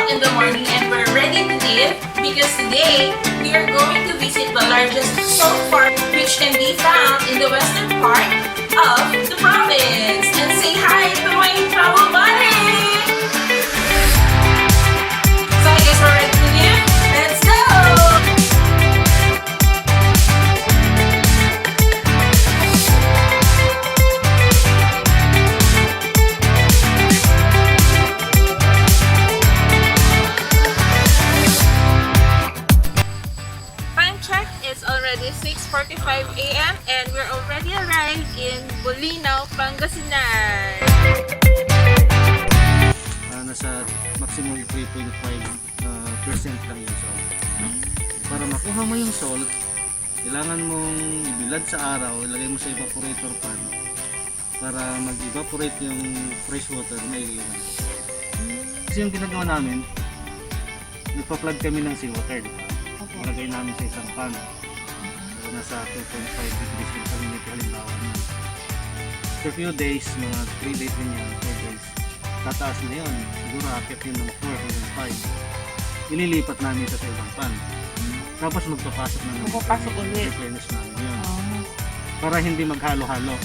o'clock in the morning and we're ready to leave because today we are going to visit the largest salt farm which can be found in the western part of the province. And say hi to my travel buddy! So I guess we're ready to leave. Let's go! Time check is already 6:45 a.m. and we're already arrived in Bolinao, Pangasinan. Nasa maximum 3.5% lang yung salt. Para makuha mo yung salt, kailangan mong ibilad sa araw, ilagay mo sa evaporator pan para mag-evaporate yung fresh water na iiwan. Kasi yung ginagawa namin, nagpa-plug kami ng seawater, di ba? Ilagay namin sa isang pan. So, nasa 2.5 degrees yung salinity halimbawa na. For few days, mga 3 days din yan, 4 days, tataas na yun. Siguro akit yun ng 4 hanggang 5. Ililipat namin sa ibang pan. Tapos magpapasok na namin. Magpapasok ulit. Replenish namin yun. Para hindi maghalo-halo.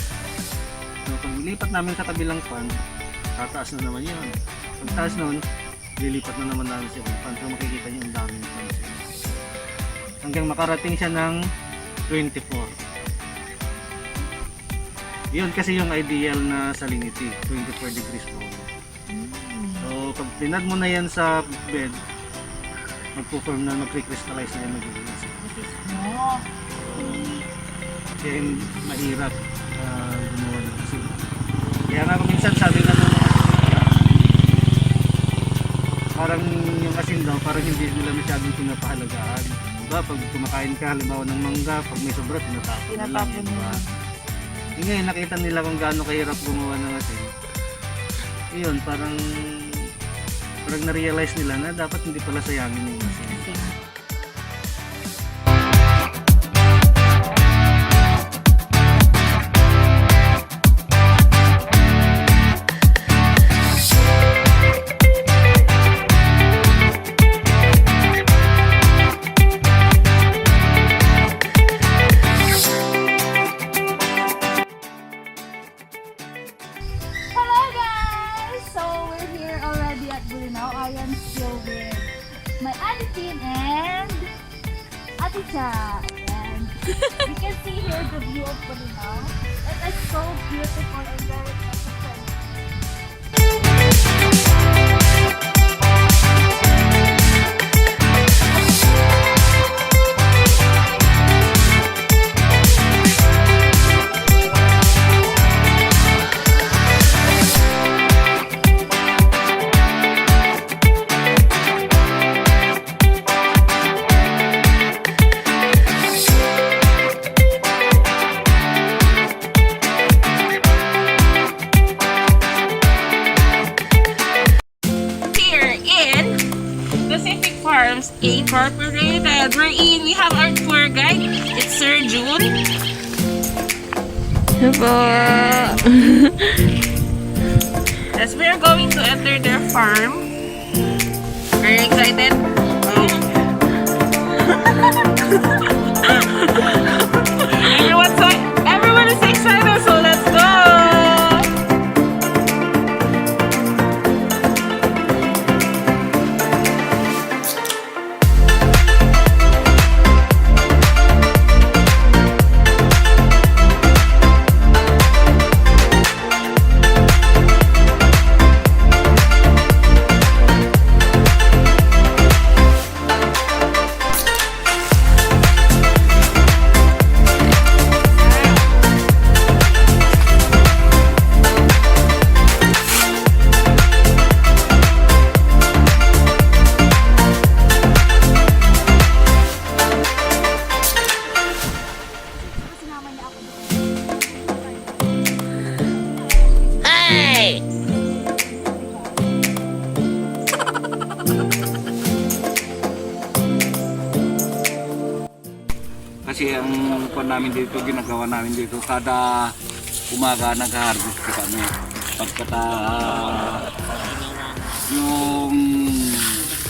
So pag ilipat namin sa kabilang pan, tataas na naman yun. Pag taas nun, lilipat na naman namin sa ibang pan. So makikita nyo ang daming pan. Hanggang makarating siya ng 24. Yun kasi yung ideal na salinity, 24 degrees Fahrenheit. So pag tinad mo na yan sa bed, magpo-form na, mag-crystallize na yan, magiging acid. Kaya mahirap gumawa ng acid. Kaya nga minsan sabi nga ng mga parang yung asin daw, parang hindi nila masyadong pinapahalagaan. Diba? Pag kumakain ka, halimbawa ng mangga, pag may sobra, tinatapon na lang. Diba? Yung ngayon, nakita nila kung gaano kahirap gumawa ng asin. Yun, parang na-realize nila na dapat hindi pala sayangin yung asin. Hello guys! So we're here already at Bolinao. I am still with my Ate Tin and Ate Cha. And you can see here the view of Bolinao. It is so beautiful and very pleasant. Here in Pacific Farms Incorporated, wherein we have our tour guide. It's Sir June. As we are going to enter their farm. Very excited. Everyone is excited, so let's go. Sinama niya ako doon. Kasi ang pan namin dito, ginagawa namin dito, kada umaga nag-harvest kami. Pagkata yung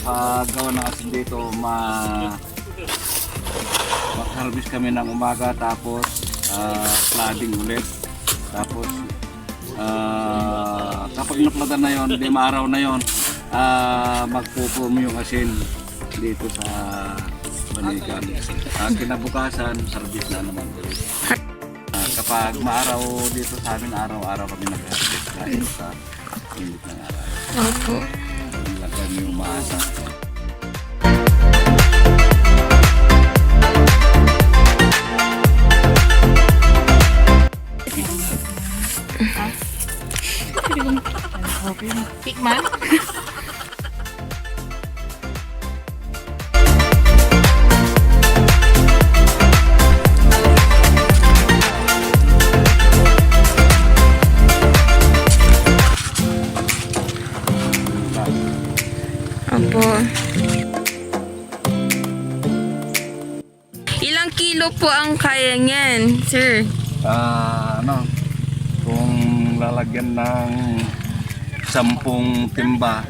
gawa na kasi dito mag-harvest kami ng umaga tapos flooding ulit. Tapos kapag napladan na yon, 5 araw na yon, magpupumo yung asin dito sa Banigan. Kinabukasan, service na naman ulit. Kapag maaraw dito sa amin, araw-araw kami nag-harvest dahil sa init ng araw. Opo. Hindi kami umaasa. Tikman? Opo. Ilang kilo po ang kaya niyan, sir? Kung lalagyan ng 10 timba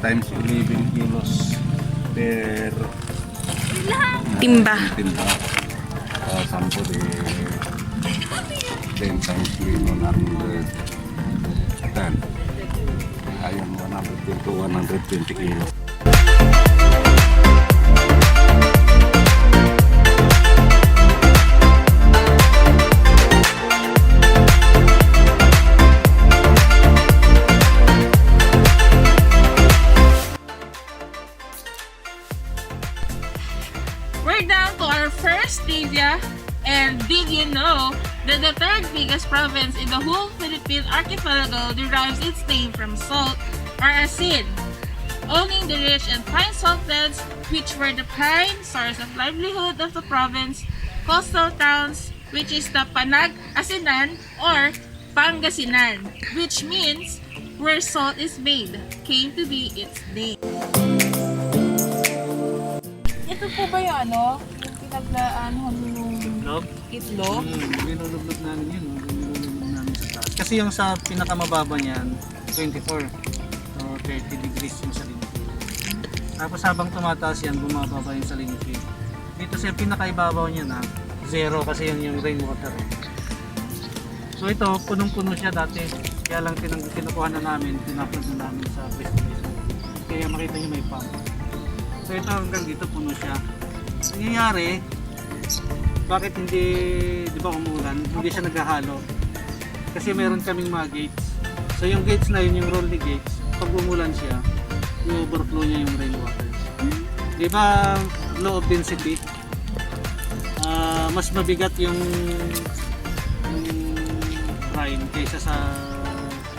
times 11 kilos per Timba. timba, 10 di 10 times 3, 110. Ayun, 100 to 120 kilos. We're down to our first trivia, and did you know that the third biggest province in the whole Philippine archipelago derives its name from salt or asin, owning the rich and fine salt beds which were the prime source of livelihood of the province, coastal towns, which is the Panag-Asinan or Pangasinan, which means where salt is made, came to be its name. Ito po ba yung ano? Yung pinaglaan yung Itlog? itlog? Binulublob namin yun. Binulublob namin sa taas. Kasi yung sa pinakamababa niyan, 24. So 30 degrees yung salinity. Tapos habang tumataas yan, bumababa yung salinity. Dito sa pinakaibabaw niya na, 0 kasi yun yung rainwater. So ito, punong-puno siya dati. Kaya lang kinukuha na namin, tinapos na namin sa pwesto. Kaya makita niyo may pump. So ito hanggang dito puno siya. Nangyayari, bakit hindi, di ba umuulan, hindi siya naghahalo? Kasi meron kaming mga gates. So yung gates na yun, yung rolling gates, pag umulan siya, i-overflow niya yung rainwater. Di ba law of density? Mas mabigat yung brine kaysa sa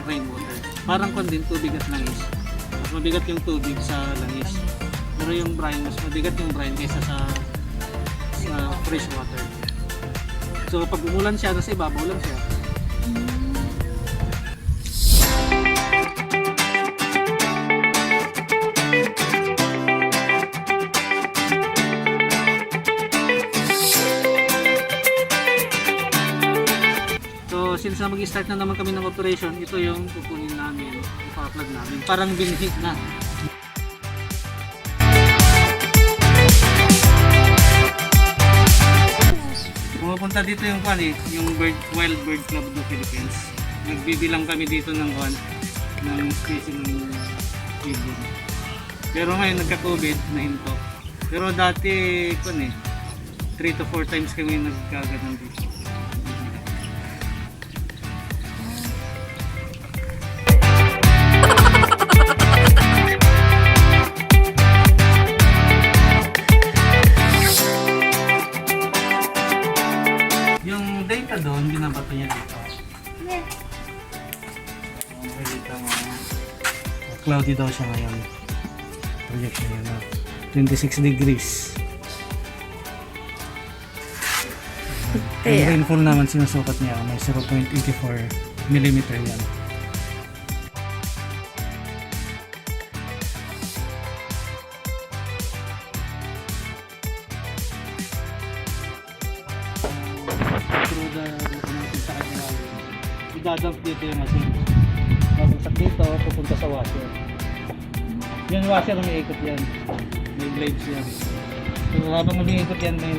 rainwater. Parang kung din tubig at langis. Mas mabigat yung tubig sa langis. Pero yung brine, mas mabigat yung brine kaysa sa fresh water. So pag umulan siya, nasa ibabaw lang siya. So since mag-start na naman kami ng operation, ito yung kukunin namin, ipa-plug namin. Parang binhig na. Pumunta dito yung yung Wild Bird Club of the Philippines. Nagbibilang kami dito ng species ng ibon. Pero ngayon nagka-COVID na hinto. Pero dati 3 to 4 times kami nagkaganon dito. Data doon, binabato niya dito. Okay, dito cloudy daw siya ngayon. Projection niya na 26 degrees. Yung rainfall naman sinusukat niya, may 0.84 mm yan. Idadump dito yung asin. Babagsak dito, pupunta sa washer. Yung washer umiikot yan. May blades yan. So habang umiikot yan, may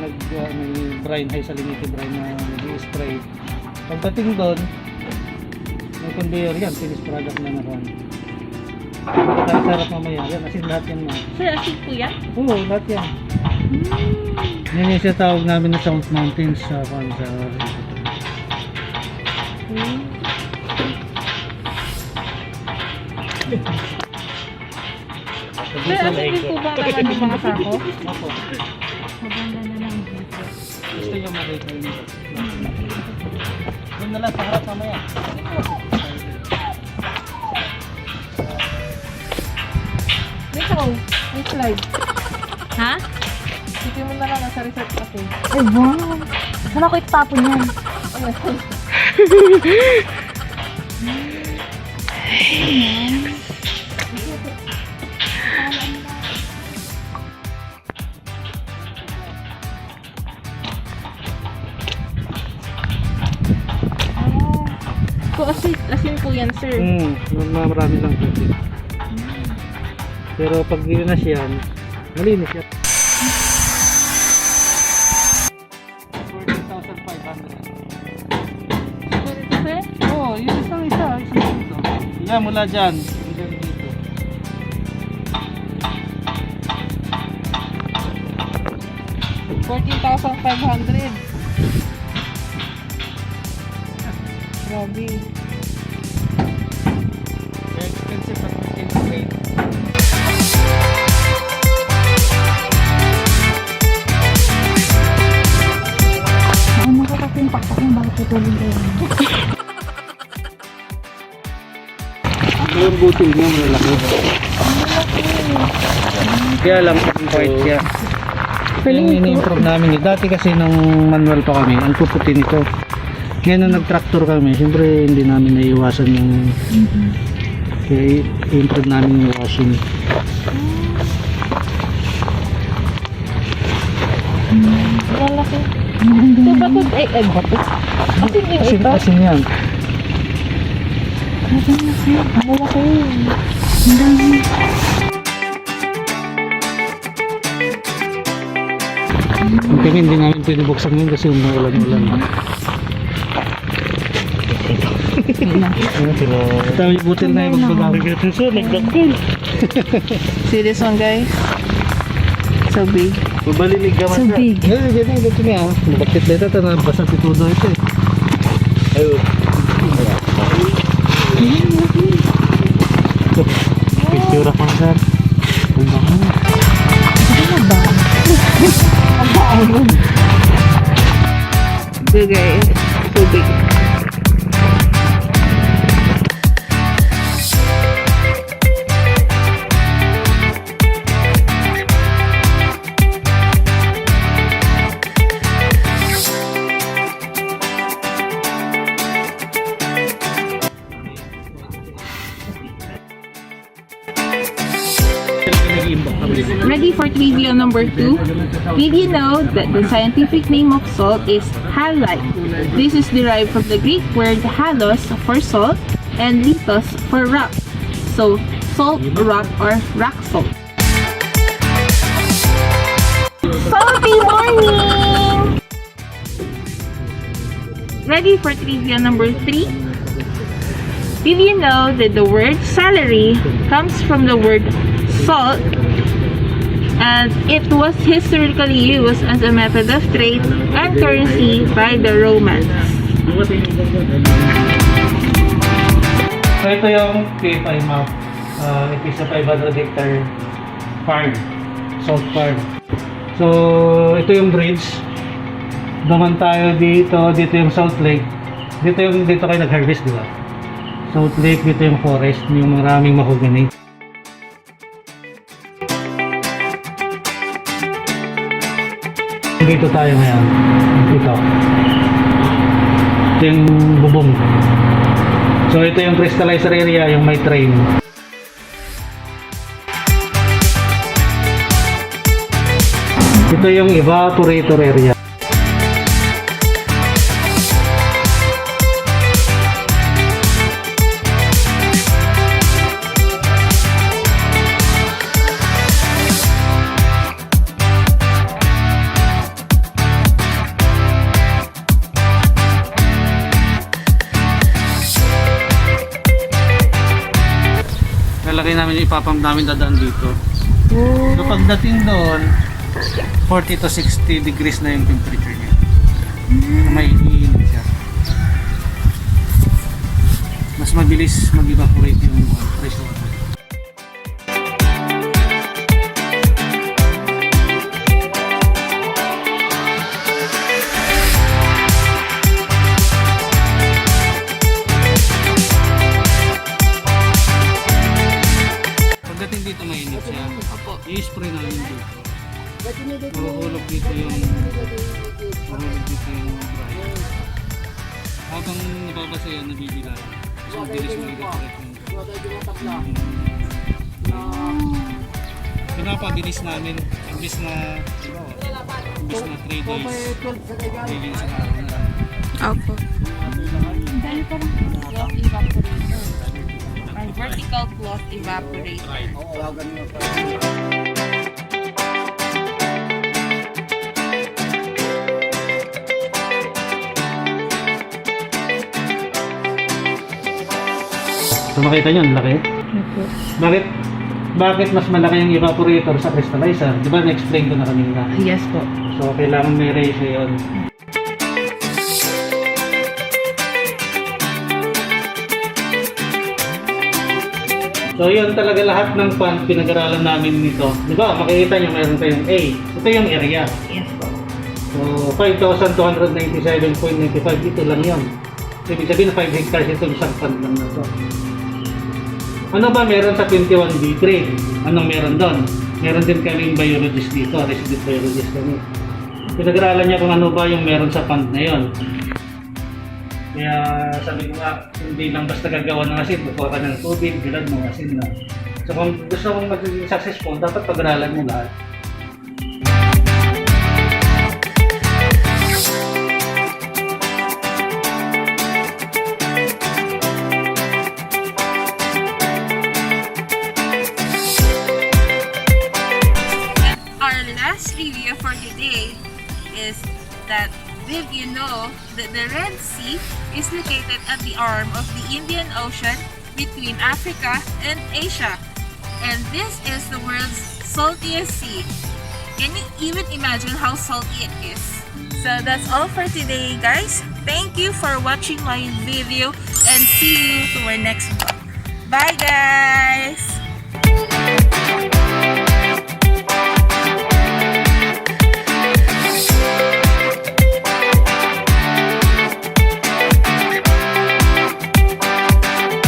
brine, high salinity brine na nag-spray. Pagdating doon, may conveyor yan, finished product na nakuha. Tayo sarap mamaya yan, asin lahat yan na. Sir, asin po yan? Oo, lahat yan. Yan yung tawag namin na Salt Mountains sa Sir, asin din po ba naman ng mga sako? Opo. Maganda na lang dito. Gusto nyo makita yun. Doon na lang sa harap mamaya. Ikaw, may slide. Ha? Sige mo na lang nasa resort kasi. Ay, wow. Saan ako itapon yan? So, asin po yan, sir. Marami lang kasi. Pero pag ginas yan, malinis yan. 14,500. Sir? Oo, yun isang isa. Yan, mula dyan. Hanggang dito. $14,500. Grabe. Very expensive but we can trade. Ano ko kasi yung pakpak yung bakit tutulong kayo? Yung butil niya malaki. Kaya lang yung white siya. Yung ini-improve namin eh. Dati kasi nung manual pa kami, ang puputi nito. Ngayon nung nag-tractor kami, siyempre hindi namin naiiwasan yung kaya i-improve namin yung washing. Malaki. So, bato, ay, bato. Asin din ito. Asin yan. Malaki. Kami hindi namin pinubuksan yun kasi yung ulan-ulan. Ito yung butil na yung magbabagay. So, nagdagdag. See this one, guys? So big. Mabalilig ka man. So big. Ganyan, ganito niya. Bakit dito ito na basa pitudo ito eh. Ayun. Picture ako sir. Kumbahan. So guys, so big. Ready for trivia number 2? Did you know that the scientific name of salt is halite? This is derived from the Greek word halos for salt and lithos for rock. So, salt rock or rock salt. Salty morning! Ready for trivia number 3? Did you know that the word salary comes from the word salt, and it was historically used as a method of trade and currency by the Romans? So ito yung PFI map. It is a 500 hectare farm, salt farm. So ito yung bridge. Naman tayo dito yung Salt Lake. Dito kayo nag-harvest, di ba? Salt Lake, dito yung forest, yung maraming mahogany. Dito tayo ngayon. Ito yung bubong. So ito yung crystallizer area, yung may train. Ito yung evaporator area. Lalagay namin yung ipapump namin dadaan dito. So pagdating doon, 40 to 60 degrees na yung temperature niya. So, may iinit siya. Mas mabilis mag-evaporate yung fresh water. Pagdating dito mainit siya. I-spray namin dito. Mahuhulog dito yung dryer. Habang nababasa yan, nabibila. Mas mabilis mag-evaporate yung pinapabilis namin. Imbis na 3 days. Tigil sa araw na lang. Opo. Dahil parang cloth evaporator. Ang vertical cloth evaporator. So makita nyo, ang laki. Bakit mas malaki yung evaporator sa crystallizer? Di ba na-explain ko na kanina? Yes po. So kailangan may ratio yun. So yun talaga lahat ng pond pinag-aralan namin nito. Di ba makikita nyo meron tayong A. Ito yung area. Yes po. So 5,297.95 ito lang yun. So, ibig sabihin 5 hectares ito isang pond lang na ito. Ano ba meron sa 21B3? Anong meron doon? Meron din kaming biologist dito, resident biologist kami. Pinag-aralan niya kung ano ba yung meron sa pond na yon. Kaya sabi ko nga, hindi lang basta gagawa ng asin, kukuha ka ng tubig, bilad mo asin na. So kung gusto mong magiging successful, dapat pag-aralan mo lahat. Our last review for today is that did you know that the Red Sea is located at the arm of the Indian Ocean between Africa and Asia? And this is the world's saltiest sea. Can you even imagine how salty it is? So that's all for today, guys. Thank you for watching my video and see you to our next vlog. Bye, guys!